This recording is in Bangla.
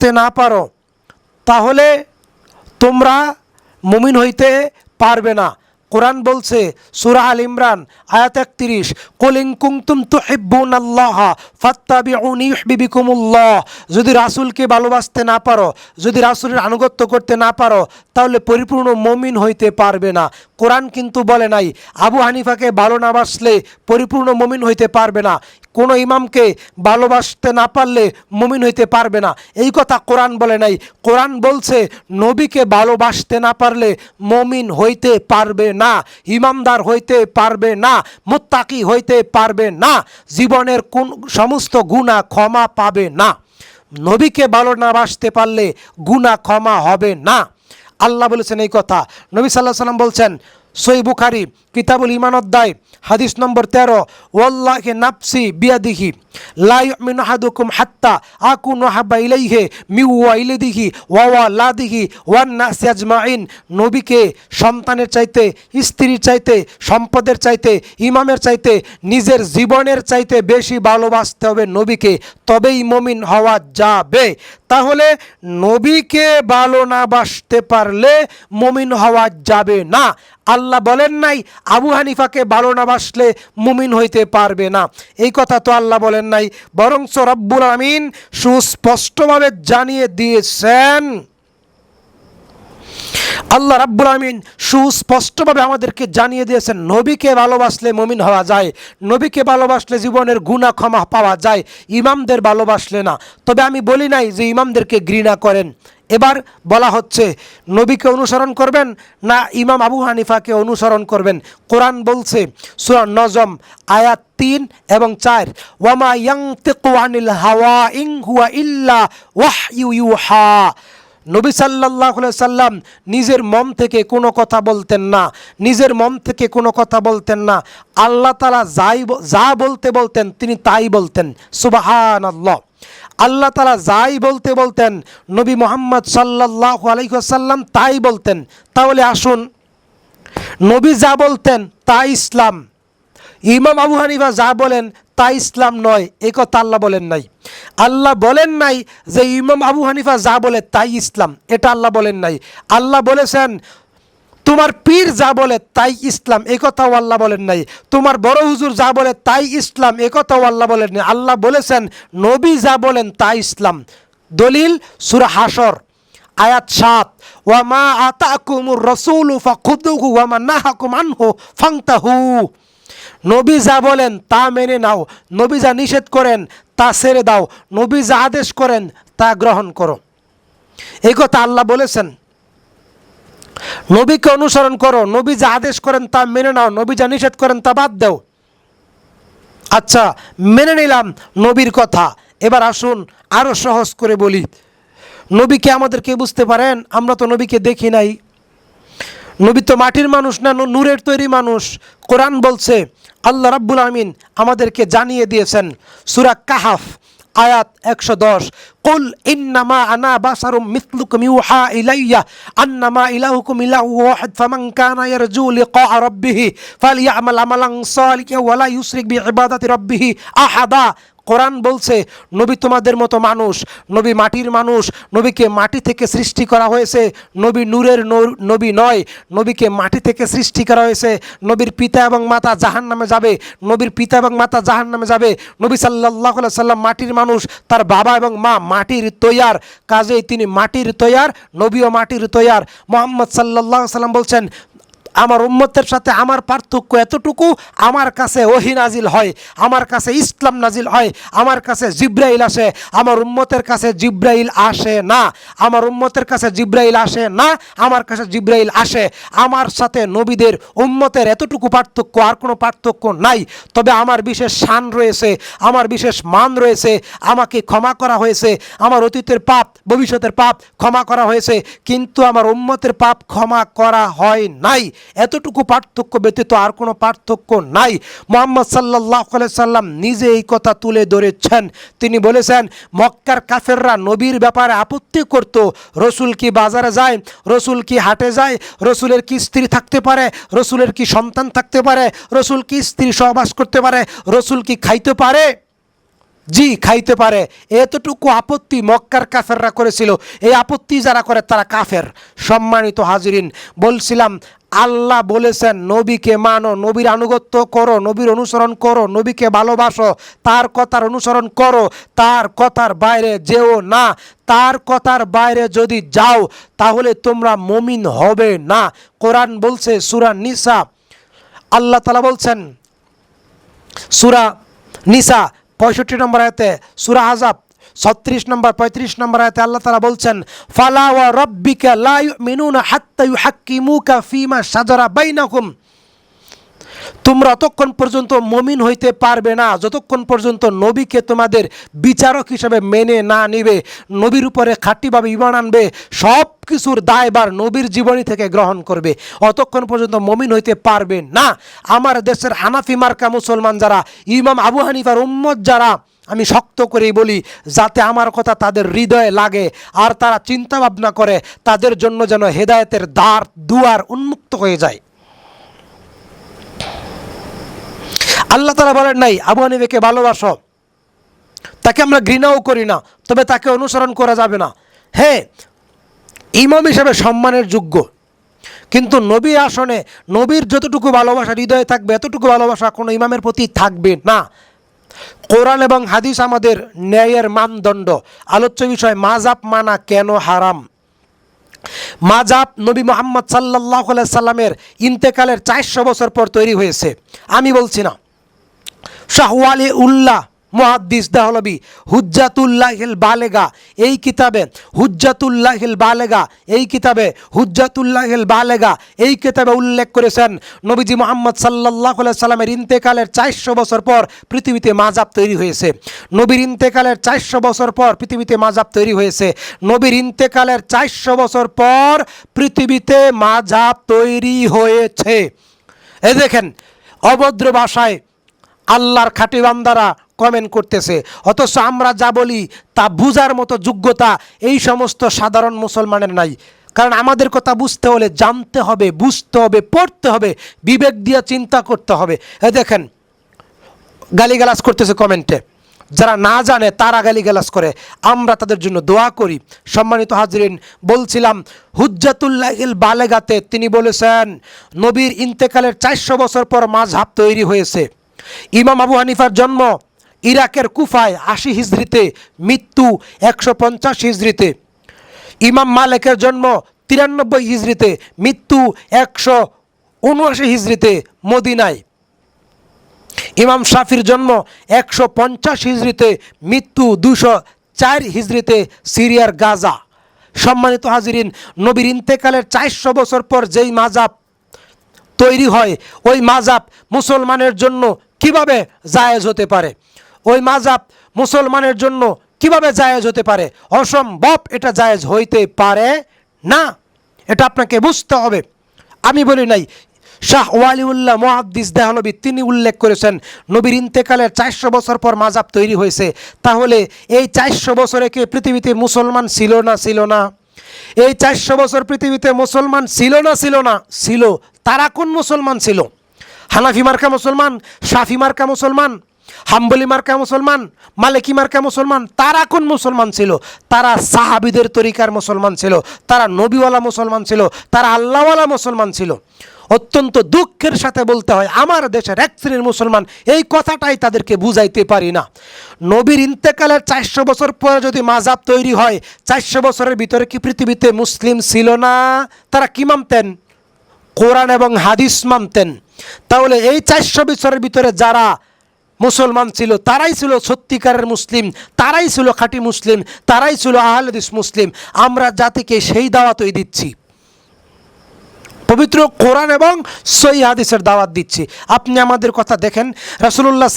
ভালোবাসতে না পারো তাহলে তোমরা মুমিন হইতে পারবে না। কোরআন বলছে সূরা আল ইমরান আয়াত 31, কুল ইন কুনতুম তুহিব্বুনাল্লাহ ফাত্তাবিউনি ইউহিব্বুকুমুল্লাহ। যদি রাসূলকে ভালোবাসতে না পারো, যদি রাসূলের আনুগত্য করতে না পারো, তাহলে পরিপূর্ণ মুমিন হইতে পারবে না। কোরআন কিন্তু বলে নাই আবু হানিফাকে ভালো না বাসলে পরিপূর্ণ মুমিন হইতে পারবে না, কোনো ইমামকে ভালোবাসতে না পারলে মুমিন হইতে পারবে না, এই কথা কোরআন বলে নাই। কোরআন বলছে নবীকে ভালোবাসতে না পারলে মুমিন হইতে পারবে না, ইমানদার হইতে পারবে না, মুত্তাকি হইতে পারবে না, জীবনের কোন সমস্ত গুনাহ ক্ষমা পাবে না। নবীকে ভালো না বাসতে পারলে গুনাহ ক্ষমা হবে না। আল্লাহ বলেছেন এই কথা। নবী সাল্লাল্লাহু আলাইহি সাল্লাম বলছেন সহিহ বুখারী কিতাবুল ঈমান অধ্যায় হাদিস নম্বর 13, ওয়াল্লাহি নাফসি বিয়াদিহি লা ইউমিনু আহাদুকুম হাত্তা আকুনু হাব্বা ইলাইহি মিন ওয়ালিদিহি ওয়া ওয়ালাদিহি ওয়ান নাসি আজমাইন। নবীকে সন্তানের চাইতে, স্ত্রীর চাইতে, সম্পদের চাইতে, ইমামের চাইতে, নিজের জীবনের চাইতে বেশি ভালোবাসতে হবে নবীকে, তবেই মুমিন হওয়া যাবে। তাহলে নবীকে ভালো না বাসতে পারলে মুমিন হওয়া যাবে না। আল্লাহ বলেন নাই আবু হানিফাকে ভালো না বাসলে মুমিন হইতে পারবে না, এই কথা তো আল্লাহ বলেন নাই, বরং রব্বুল আমিন সুস্পষ্টভাবে জানিয়ে দিয়েছেন। আল্লাহ রাব্বুল আমিন সুস্পষ্টভাবে আমাদেরকে জানিয়ে দিয়েছেন নবীকে ভালোবাসলে মুমিন হওয়া যায়, নবীকে ভালোবাসলে জীবনের গুনাহ ক্ষমা পাওয়া যায়, ইমামদের ভালোবাসলে না। তবে আমি বলি নাই যে ইমামদেরকে ঘৃণা করেন। এবার বলা হচ্ছে নবীকে অনুসরণ করবেন না ইমাম আবু হানিফাকে অনুসরণ করবেন। কোরআন বলছে সূরা নজম আয়াত 3 এবং 4, ওয়ামা ইয়ানতিকু আনিল হাওয়া ইন হুয়া ইল্লা ওয়াহয়ু ইউহা। নবী সাল্লাল্লাহু আলাইহি সাল্লাম নিজের মন থেকে কোনো কথা বলতেন না, নিজের মন থেকে কোনো কথা বলতেন না। আল্লাহ তাআলা যা বলতে বলতেন তিনি তাই বলতেন। সুবহানাল্লাহ। আল্লাহ তাআলা যাই বলতে বলতেন নবী মুহাম্মদ সাল্লাল্লাহু আলাইহি ওয়াসাল্লাম তাই বলতেন। তাহলে আসুন, নবী যা বলতেন তাই ইসলাম, ইমাম আবু হানিফা যা বলেন তাই ইসলাম নয়, এই কথা আল্লাহ বলেন নাই। আল্লাহ বলেন নাই যে ইমাম আবু হানিফা যা বলে তাই ইসলাম, এটা আল্লাহ বলেন নাই। আল্লাহ বলেছেন তোমার পীর যা বলে তাই ইসলাম, এ কথাও আল্লাহ বলেন নাই। তোমার বড় হুজুর যা বলে তাই ইসলাম, এ কথাও আল্লাহ বলেন নাই। আল্লাহ বলেছেন নবী যা বলেন তাই ইসলাম। দলিল সূরা হাসর আয়াত 7, ওয়ামা আতাকুমুর রাসূলু ফাখুযুহু ওয়ামা নাহাকুম আনহু ফান্তাহু। নবী যা বলেন তা মেনে নাও, নবী যা নিষেধ করেন তা ছেড়ে দাও, নবী যা আদেশ করেন তা গ্রহণ করো, এই কথা আল্লাহ বলেছেন। নবীকে অনুসরণ করো, নবী যা আদেশ করেন তা মেনে নাও, নবী যা নিষেধ করেন তা বাদ দাও। আচ্ছা, মেনে নিলাম নবীর কথা। এবার আসুন আরো সহজ করে বলি, নবীকে আমাদেরকে বুঝতে পারেন? আমরা তো নবীকে দেখি নাই, নবী তো মাটির মানুষ না, নূরের তৈরি মানুষ। কোরআন বলছে, আল্লাহ রাব্বুল আমিন আমাদেরকে জানিয়ে দিয়েছেন সূরা কাহাফ আয়াত 110, কুল ইন্নামা আনা বাশারুম মিসলুকুম ইউহা ইলাইয়া আন্নামা ইলাহুকুম ইলাহু ওয়াহিদ ফামান কানা ইয়ারজু লিকা রাব্বিহি ফালইয়ামাল আমালান সালিহান ওয়া লা ইউশরিক বিইবাদাতি রাব্বিহি আহাদা। কোরআন বলছে নবী তোমাদের মতো মানুষ, নবী মাটির মানুষ, নবীকে মাটি থেকে সৃষ্টি করা হয়েছে, নবী নূরের নবী নয়, নবীকে মাটি থেকে সৃষ্টি করা হয়েছে। নবীর পিতা এবং মাতা জাহান্নামে যাবে, নবীর পিতা এবং মাতা জাহান্নামে যাবে। নবী সাল্লাল্লাহু আলাইহি সাল্লাম মাটির মানুষ, তার বাবা এবং মা মাটির তৈয়ার, কাজেই তিনি মাটির তৈয়ার, নবীও মাটির তৈয়ার। মুহাম্মদ সাল্লাল্লাহু আলাইহি সাল্লাম বলছেন আমার উম্মতের সাথে আমার পার্থক্য এতটুকু, আমার কাছে ওহী নাজিল হয়, আমার কাছে ইসলাম নাজিল হয়, আমার কাছে জিব্রাইল আসে, আমার উম্মতের কাছে জিব্রাইল আসে না, আমার উম্মতের কাছে জিব্রাইল আসে না, আমার কাছে জিব্রাইল আসে। আমার সাথে নবীদের উম্মতের এতটুকু পার্থক্য, আর কোনো পার্থক্য নাই। তবে আমার বিশেষ শান রয়েছে, আমার বিশেষ মান রয়েছে, আমাকে ক্ষমা করা হয়েছে, আমার অতীতের পাপ ভবিষ্যতের পাপ ক্ষমা করা হয়েছে, কিন্তু আমার উম্মতের পাপ ক্ষমা করা হয় নাই। এতটুকু পার্থক্য ব্যতীত আর কোনো পার্থক্য নাই। মুহাম্মদ সাল্লাল্লাহু আলাইহি সাল্লাম নিজে এই কথা তুলে ধরেছেন। তিনি বলেছেন মক্কার কাফেররা নবীর ব্যাপারে আপত্তি করত, রসুল কি বাজারে যায়, রসুল কি হাটে যায়, রসুলের কি স্ত্রী থাকতে পারে, রসুলের কি সন্তান থাকতে পারে, রসুল কি স্ত্রী সহবাস করতে পারে, রসুল কি খাইতে পারে। জি খাইতে পারে, এতটুকু আপত্তি মক্কার কাফেররা করেছিল। এই আপত্তি যারা করে তারা কাফের। সম্মানিত হাজিরিন, বলছিলাম আল্লাহ বলেছেন নবীকে মানো, নবীর আনুগত্য করো, নবীর অনুসরণ করো, নবীকে ভালোবাসো, তার কথার অনুসরণ করো, তার কথার বাইরে যেও না। তার কথার বাইরে যদি যাও তাহলে তোমরা মুমিন হবে না। কোরআন বলছে সূরা নিসা, আল্লাহ তাআলা বলছেন সূরা নিসা 65 নম্বর আয়াতে, সূরা আহজাব 36 নম্বর 35 নম্বর আয়াতে আল্লাহ তাআলা বলছেন ফালা ওয়া রাব্বিকা লা ইউমিনুনা হাত্তা ইউহাক্কিমুকা ফীমা শাজারা বাইনাহুম, তোমরা অতক্ষণ পর্যন্ত মুমিন হইতে পারবে না যতক্ষণ পর্যন্ত নবীকে তোমাদের বিচারক হিসেবে মেনে না নিবে, নবীর উপরে খাঁটিভাবে ঈমান আনবে, সব কিছুর দায়ভার নবীর জীবনী থেকে গ্রহণ করবে, অতক্ষণ পর্যন্ত মুমিন হইতে পারবে না। আমার দেশের হানাফি মার্কা মুসলমান যারা, ইমাম আবু হানিফার উম্মত যারা, আমি শক্ত করেই বলি যাতে আমার কথা তাদের হৃদয়ে লাগে আর তারা চিন্তা ভাবনা করে, তাদের জন্য যেন হেদায়েতের দুয়ার উন্মুক্ত হয়ে যায়। আল্লাহ তাআলা বলেন নাই আবু হানিফাকে ভালোবাসো, তাকে আমরা ঘৃণাও করি না, তবে তাকে অনুসরণ করা যাবে না। হ্যাঁ, ইমাম হিসেবে সম্মানের যোগ্য, কিন্তু নবী আসনে নবীর যতটুকু ভালোবাসা হৃদয়ে থাকবে এতটুকু ভালোবাসা কোনো ইমামের প্রতি থাকবে না। কোরআন এবং হাদিস আমাদের ন্যায়ের মানদণ্ড। আলোচ্য বিষয় মাযহাব মানা কেন হারাম। মাযহাব নবী মুহাম্মদ সাল্লাল্লাহু আলাইহি সাল্লামের ইন্তেকালের 400 বছর পর তৈরি হয়েছে, আমি বলছি না। শাহ ওয়ালি উল্লাহ মুহাদ্দিস দেহলভী হুজ্জাতুল্লাহিল বালেগা এই কিতাবে, হুজ্জাতুল্লাহিল বালেগা এই কিতাবে, হুজ্জাতুল্লাহিল বালেগা এই কিতাবে উল্লেখ করেছেন নবীজি মুহাম্মদ সাল্লাল্লাহু আলাইহি সাল্লামের ইন্তেকালের 400 বছর পর পৃথিবীতে মাযহাব তৈরি হয়েছে। নবীর ইন্তেকালের 400 বছর পর পৃথিবীতে মাযহাব তৈরি হয়েছে। নবীর ইন্তেকালের 400 বছর পর পৃথিবীতে মাযহাব তৈরি হয়েছে। এই দেখেন, অভদ্র ভাষায় আল্লাহর খাঁটি বান্দারা কমেন্ট করতেছে, অথচ আমরা যা বলি তা বুঝার মতো যোগ্যতা এই সমস্ত সাধারণ মুসলমানের নাই। কারণ আমাদের কথা বুঝতে হলে জানতে হবে, বুঝতে হবে, পড়তে হবে, বিবেক দিয়ে চিন্তা করতে হবে। এই দেখেন গালিগালাজ করতেছে কমেন্টে, যারা না জানে তারা গালিগালাজ করে, আমরা তাদের জন্য দোয়া করি। সম্মানিত হাজরিন, বলছিলাম হুজ্জাতুল্লাহিল বালেগাতে তিনি বলেছেন নবীর ইন্তেকালের 400 বছর পর মাযহাব তৈরি হয়েছে। ইমাম আবু হানিফার জন্ম ইরাকের কুফায় 80 হিজরিতে, মৃত্যু 150 হিজরিতে। ইমাম মালিকের জন্ম 93 হিজরিতে, মৃত্যু 179 হিজরিতে মদিনায়। ইমাম শাফির জন্ম 150 হিজরিতে, মৃত্যু 204 হিজরিতে সিরিয়ার গাজা। সম্মানিত হাজিরিন, নবীর ইন্তেকালের 400 বছর পর যেই মাযহাব তৈরি হয়, ওই মাযহাব মুসলমানের জন্য কিভাবে জায়েজ হতে পারে? ওই মাযহাব মুসলমানের জন্য কিভাবে জায়েজ হতে পারে? অসম্ভব, এটা জায়েজ হইতে পারে না, এটা আপনাকে বুঝতে হবে। আমি বলি নাই, শাহ ওয়ালিউল্লাহ মুহাদ্দিস দেহলভী তিনি উল্লেখ করেছেন নবীর ইন্তেকালের 400 বছর পর মাযহাব তৈরি হয়েছে। তাহলে এই 400 বছরে কি পৃথিবীতে মুসলমান ছিল না? ছিল না? এই 400 বছর পৃথিবীতে মুসলমান ছিল না? ছিল না? ছিল। তারা কোন মুসলমান ছিল? হানাফি মার্কা মুসলমান, শাফি মার্কা মুসলমান, হাম্বলি মার্কা মুসলমান, মালিকি মার্কা মুসলমান? তারা কোন মুসলমান ছিল? তারা সাহাবীদের তরিকার মুসলমান ছিল, তারা নবীওয়ালা মুসলমান ছিল, তারা আল্লাহওয়ালা মুসলমান ছিল। অত্যন্ত দুঃখের সাথে বলতে হয় আমার দেশের এক শ্রেণীর মুসলমান এই কথাটাই তাদেরকে বুঝাইতে পারি না। নবীর ইন্তেকালের 400 বছর পরে যদি মাযহাব তৈরি হয়, 400 বছরের ভিতরে কি পৃথিবীতে মুসলিম ছিল না? তারা কি মানতেন? কোরআন এবং হাদিস মানতেন। তাহলে এই 400 বছরের ভিতরে যারা মুসলমান ছিল তারাই ছিল সত্যিকারের মুসলিম, তারাই ছিল খাঁটি মুসলিম, তারাই ছিল আহলে হাদিস মুসলিম। আমরা জাতিকে সেই দাওয়াতই দিচ্ছি, পবিত্র কোরআন এবং সহিহ হাদিসের দাওয়াত দিচ্ছি। আপনি আমাদের কথা দেখেন, রাসূলুল্লাহ